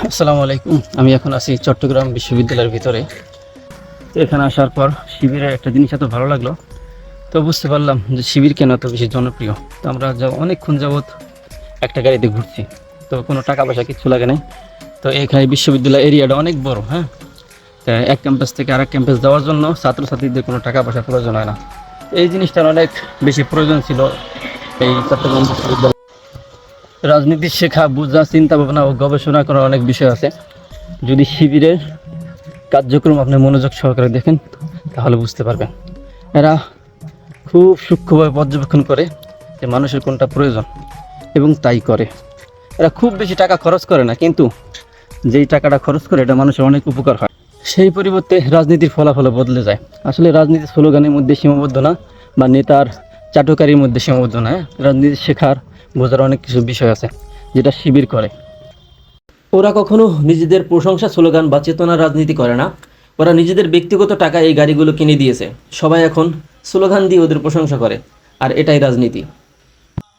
আসসালামু আলাইকুম। আমি এখন আছি চট্টগ্রাম বিশ্ববিদ্যালয়ের ভিতরে। তো এখানে আসার পর শিবিরের একটা জিনিস এত ভালো লাগলো, তো বুঝতে পারলাম যে শিবির কেন এত বেশি জনপ্রিয়। তো আমরা অনেকক্ষণ যাবৎ একটা গাড়িতে ঘুরছি, তো কোনো টাকা পয়সা কিচ্ছু লাগে নাই। তো এখানে বিশ্ববিদ্যালয় এরিয়াটা অনেক বড়, হ্যাঁ। তা এক ক্যাম্পাস থেকে আরেক ক্যাম্পাস যাওয়ার জন্য ছাত্রছাত্রীদের কোনো টাকা পয়সা প্রয়োজন হয় না। এই জিনিসটার অনেক বেশি প্রয়োজন ছিল এই চট্টগ্রাম বিশ্ববিদ্যালয়। রাজনীতি শেখা, বোঝা, চিন্তা ভাবনা ও গবেষণা করার অনেক বিষয় আছে। যদি শিবিরের কার্যক্রম আপনি মনোযোগ সহকারে দেখেন তাহলে বুঝতে পারবেন। এরা খুব সূক্ষ্মভাবে পর্যবেক্ষণ করে যে মানুষের কোনটা প্রয়োজন এবং তাই করে। এরা খুব বেশি টাকা খরচ করে না, কিন্তু যেই টাকাটা খরচ করে এটা মানুষের অনেক উপকার হয়। সেই পরিবর্তে রাজনীতির ফলাফল বদলে যায়। আসলে রাজনীতি স্লোগানের মধ্যে সীমাবদ্ধ না, বা নেতার চাটুকারির মধ্যে সীমাবদ্ধ না। রাজনীতি শেখার, বোঝার অনেক কিছু বিষয় আছে যেটা শিবির করে। ওরা কখনো নিজেদের প্রশংসা স্লোগান বা চেতনার রাজনীতি করে না। ওরা নিজেদের ব্যক্তিগত টাকা এই গাড়িগুলো কিনে দিয়েছে। সবাই এখন স্লোগান দিয়ে ওদের প্রশংসা করে, আর এটাই রাজনীতি।